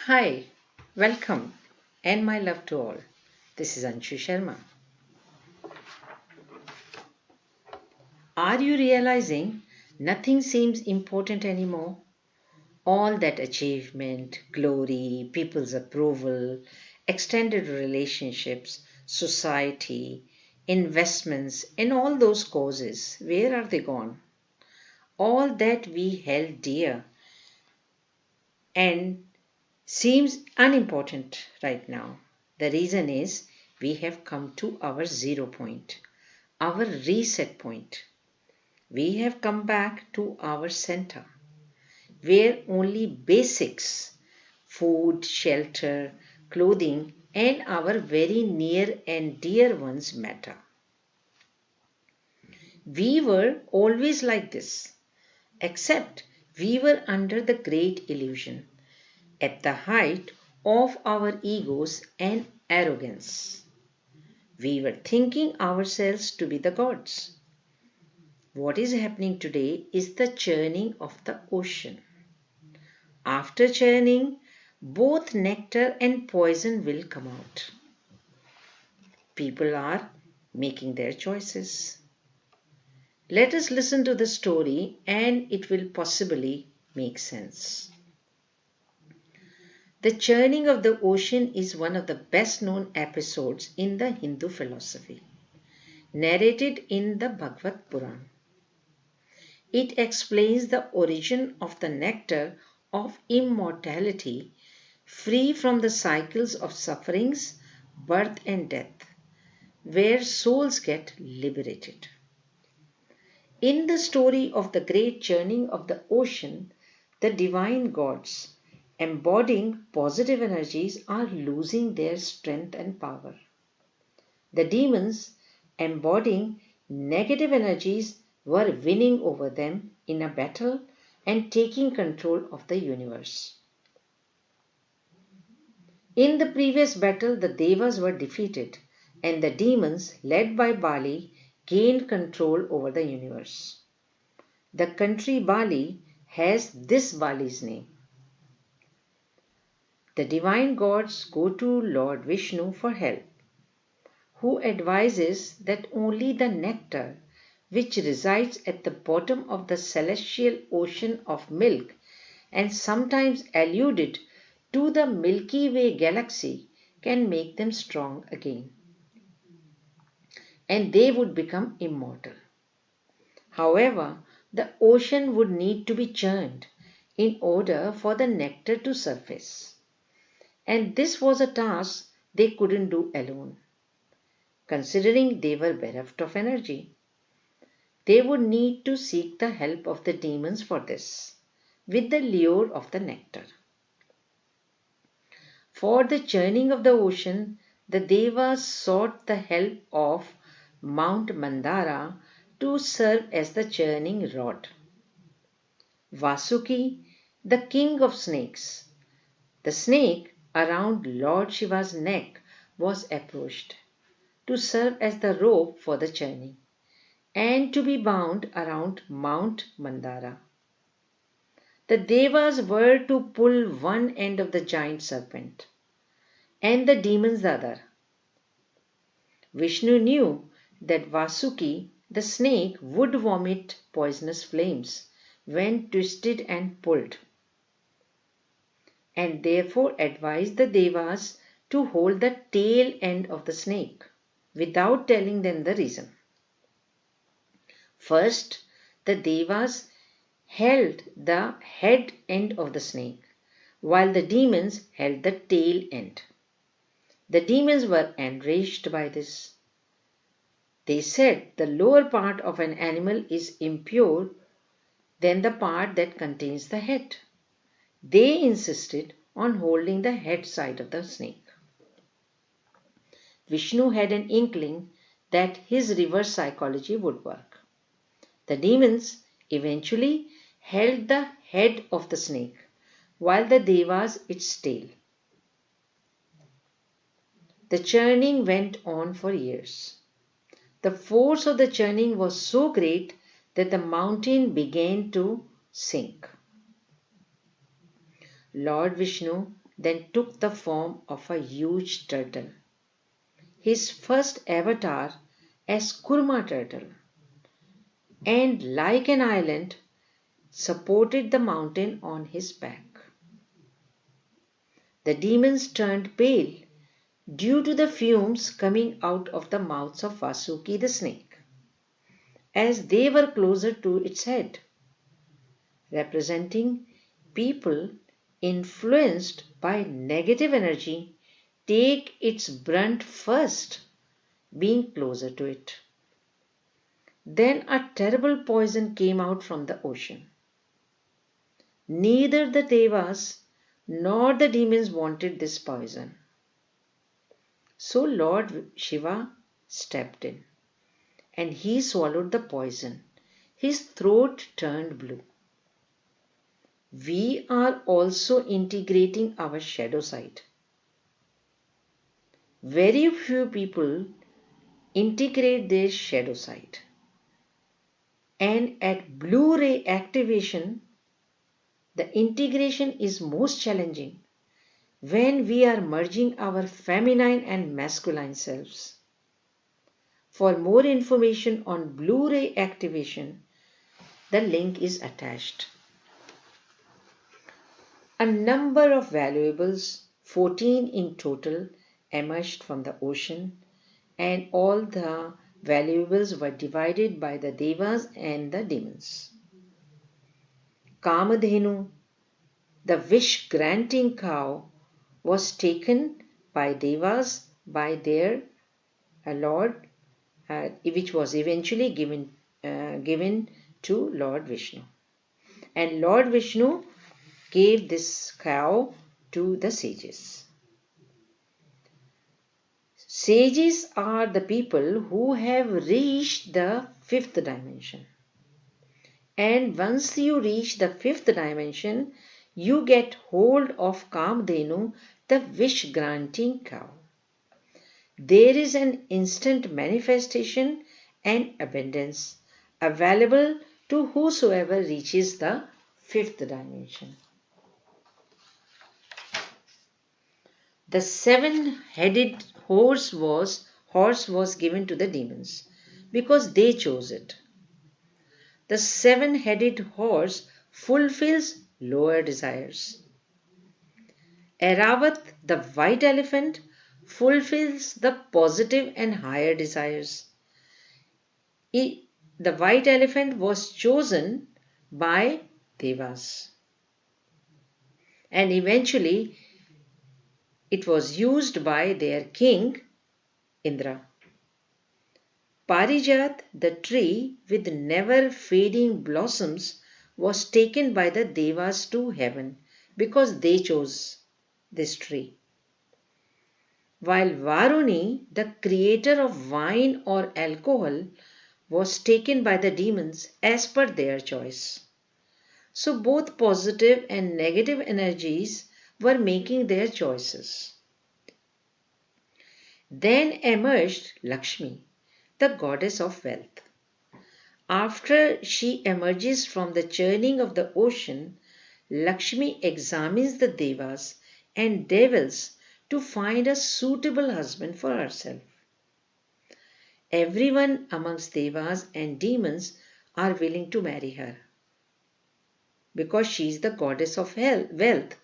Hi, welcome, and my love to all. This is Anshu Sharma. Are you realizing nothing seems important anymore? All that achievement, glory, people's approval, extended relationships, society, investments, and all those causes, where are they gone? All that we held dear and seems unimportant right now. The reason is we have come to our zero point, our reset point. We have come back to our center, where only basics, food, shelter, clothing, and our very near and dear ones matter. We were always like this, except we were under the great illusion, at the height of our egos and arrogance. We were thinking ourselves to be the gods. What is happening today is the churning of the ocean. After churning, both nectar and poison will come out. People are making their choices. Let us listen to the story and it will possibly make sense. The churning of the ocean is one of the best known episodes in the Hindu philosophy, narrated in the Bhagavad Puran. It explains the origin of the nectar of immortality, free from the cycles of sufferings, birth, and death, where souls get liberated. In the story of the great churning of the ocean, the divine gods, embodying positive energies, are losing their strength and power. The demons, embodying negative energies, were winning over them in a battle and taking control of the universe. In the previous battle, the Devas were defeated and the demons, led by Bali, gained control over the universe. The country Bali has this Bali's name. The divine gods go to Lord Vishnu for help, who advises that only the nectar, which resides at the bottom of the celestial ocean of milk and sometimes alluded to the Milky Way galaxy, can make them strong again, and they would become immortal. However, the ocean would need to be churned in order for the nectar to surface, and this was a task they couldn't do alone, considering they were bereft of energy. They would need to seek the help of the demons for this, with the lure of the nectar. For the churning of the ocean, the Devas sought the help of Mount Mandara to serve as the churning rod. Vasuki, the king of snakes, the snake around Lord Shiva's neck, was approached to serve as the rope for the churning and to be bound around Mount Mandara. The Devas were to pull one end of the giant serpent and the demons the other. Vishnu knew that Vasuki, the snake, would vomit poisonous flames when twisted and pulled, and therefore advised the Devas to hold the tail end of the snake without telling them the reason. First, the Devas held the head end of the snake, while the demons held the tail end. The demons were enraged by this. They said the lower part of an animal is impure than the part that contains the head. They insisted on holding the head side of the snake. Vishnu had an inkling that his reverse psychology would work. The demons eventually held the head of the snake, while the Devas its tail. The churning went on for years. The force of the churning was so great that the mountain began to sink. Lord Vishnu then took the form of a huge turtle, his first avatar as Kurma turtle, and like an island supported the mountain on his back. The demons turned pale due to the fumes coming out of the mouths of Vasuki the snake, as they were closer to its head, representing people influenced by negative energy take its brunt first, being closer to it. Then a terrible poison came out from the ocean. Neither the Devas nor the demons wanted this poison. So Lord Shiva stepped in and he swallowed the poison. His throat turned blue. We are also integrating our shadow side. Very few people integrate their shadow side. And at blue ray activation, the integration is most challenging when we are merging our feminine and masculine selves. For more information on blue ray activation, the link is attached. A number of valuables, 14 in total, emerged from the ocean, and all the valuables were divided by the devas and the demons. Kamadhenu, the wish granting cow, was taken by devas by their lord, which was eventually given to Lord Vishnu. And Lord Vishnu gave this cow to the sages. Sages are the people who have reached the fifth dimension. And once you reach the fifth dimension, you get hold of Kamdenu, the wish granting cow. There is an instant manifestation and abundance available to whosoever reaches the fifth dimension. The seven-headed horse was given to the demons because they chose it. The seven-headed horse fulfills lower desires. Eravat, the white elephant, fulfills the positive and higher desires. The white elephant was chosen by Devas. And eventually it was used by their king Indra. Parijat, the tree with never fading blossoms, was taken by the Devas to heaven because they chose this tree. While Varuni, the creator of wine or alcohol, was taken by the demons as per their choice. So both positive and negative energies were making their choices. Then emerged Lakshmi, the goddess of wealth. After she emerges from the churning of the ocean, Lakshmi examines the devas and devils to find a suitable husband for herself. Everyone amongst devas and demons are willing to marry her. Because she is the goddess of wealth,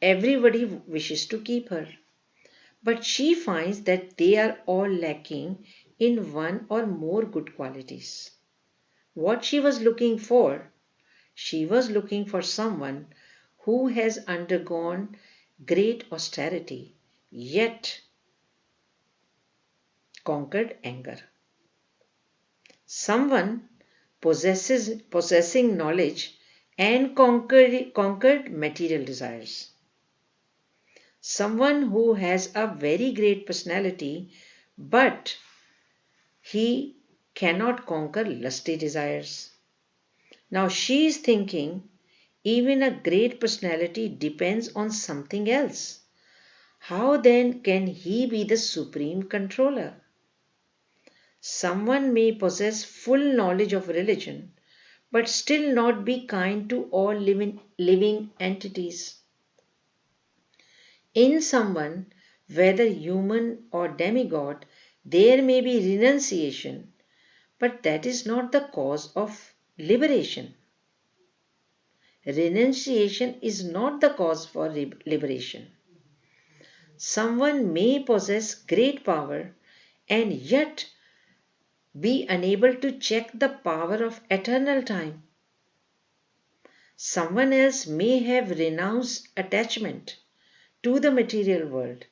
everybody wishes to keep her. But she finds that they are all lacking in one or more good qualities. What she was looking for? She was looking for someone who has undergone great austerity, yet conquered anger. Someone possessing knowledge and conquered material desires. Someone who has a very great personality, but he cannot conquer lusty desires. Now she is thinking, even a great personality depends on something else. How then can he be the supreme controller? Someone may possess full knowledge of religion, but still not be kind to all living entities. In someone, whether human or demigod, there may be renunciation, but that is not the cause of liberation. Renunciation is not the cause for liberation. Someone may possess great power and yet be unable to check the power of eternal time. Someone else may have renounced attachment to the material world,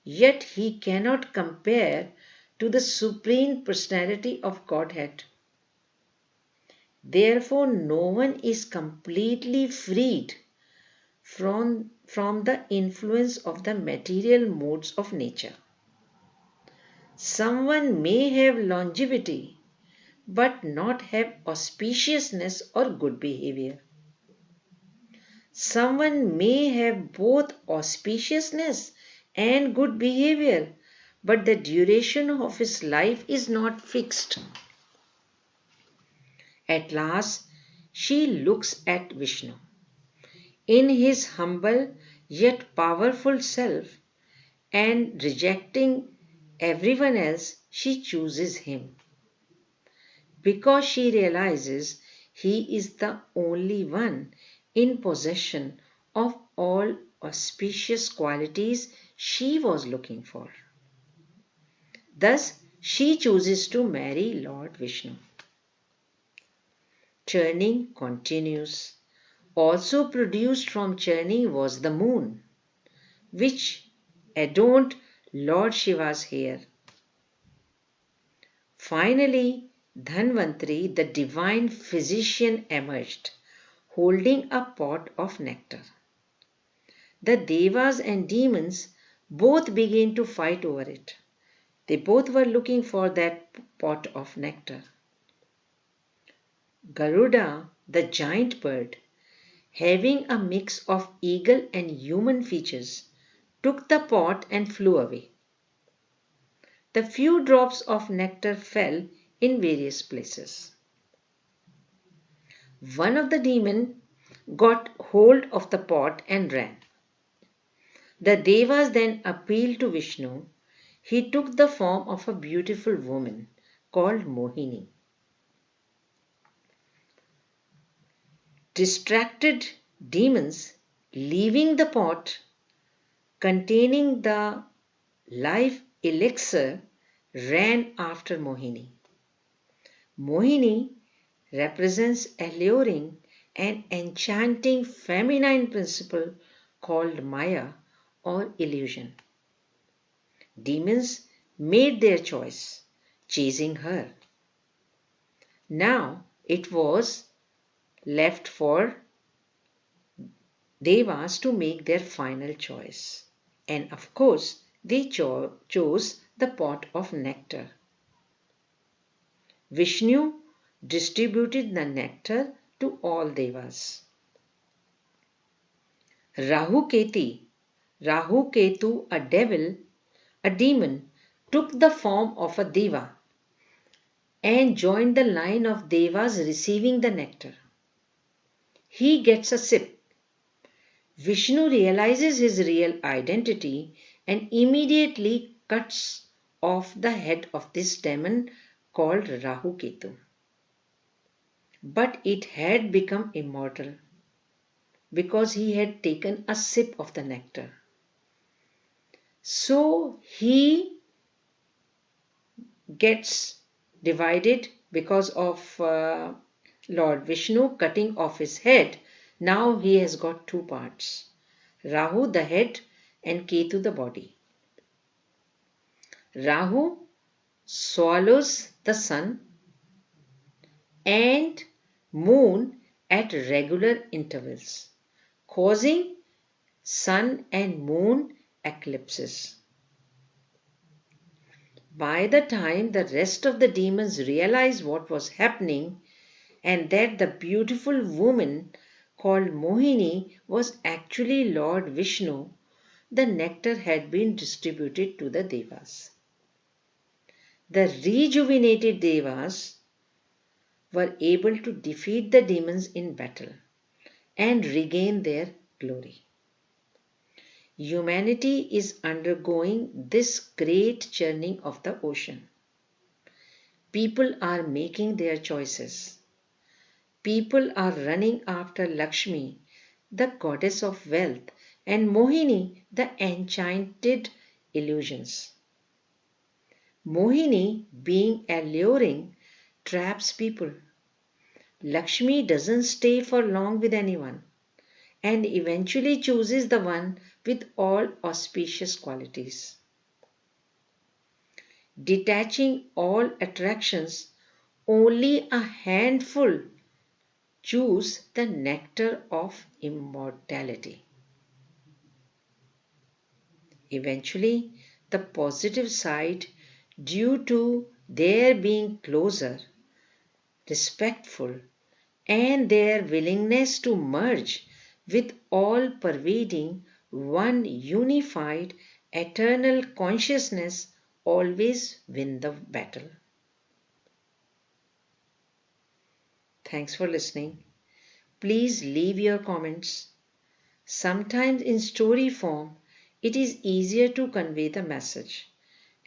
yet he cannot compare to the supreme personality of Godhead. Therefore, no one is completely freed from the influence of the material modes of nature. Someone may have longevity but not have auspiciousness or good behavior. Someone may have both auspiciousness and good behavior, but the duration of his life is not fixed. At last, she looks at Vishnu. In his humble yet powerful self, and rejecting everyone else, she chooses him. Because she realizes he is the only one in possession of all auspicious qualities she was looking for. Thus, she chooses to marry Lord Vishnu. Churning continues. Also produced from churning was the moon, which adorned Lord Shiva's hair. Finally, Dhanvantari, the divine physician, emerged, holding a pot of nectar. The devas and demons both began to fight over it. They both were looking for that pot of nectar. Garuda, the giant bird, having a mix of eagle and human features, took the pot and flew away. The few drops of nectar fell in various places. One of the demons got hold of the pot and ran. The devas then appealed to Vishnu. He took the form of a beautiful woman called Mohini. Distracted demons, leaving the pot containing the life elixir, ran after Mohini. Mohini represents alluring and enchanting feminine principle called Maya or illusion. Demons made their choice, chasing her. Now it was left for Devas to make their final choice. And of course, they chose the pot of nectar. Vishnu distributed the nectar to all Devas. Rahu Ketu, a devil, a demon, took the form of a Deva and joined the line of Devas receiving the nectar. He gets a sip. Vishnu realizes his real identity and immediately cuts off the head of this demon called Rahu Ketu. But it had become immortal because he had taken a sip of the nectar. So he gets divided because of Lord Vishnu cutting off his head. Now he has got two parts, Rahu the head and Ketu the body. Rahu swallows the sun and moon at regular intervals, causing sun and moon eclipses. By the time the rest of the demons realized what was happening and that the beautiful woman called Mohini was actually Lord Vishnu, the nectar had been distributed to the Devas. The rejuvenated Devas were able to defeat the demons in battle and regain their glory. Humanity is undergoing this great churning of the ocean. People are making their choices. People are running after Lakshmi, the goddess of wealth, and Mohini, the enchanted illusions. Mohini, being alluring, traps people. Lakshmi doesn't stay for long with anyone and eventually chooses the one with all auspicious qualities. Detaching all attractions, only a handful choose the nectar of immortality. Eventually, the positive side, due to their being closer, respectful, and their willingness to merge with all pervading one unified eternal consciousness, always win the battle. Thanks for listening. Please leave your comments. Sometimes in story form, it is easier to convey the message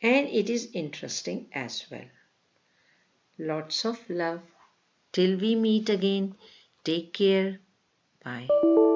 and it is interesting as well. Lots of love. Till we meet again, take care. Bye.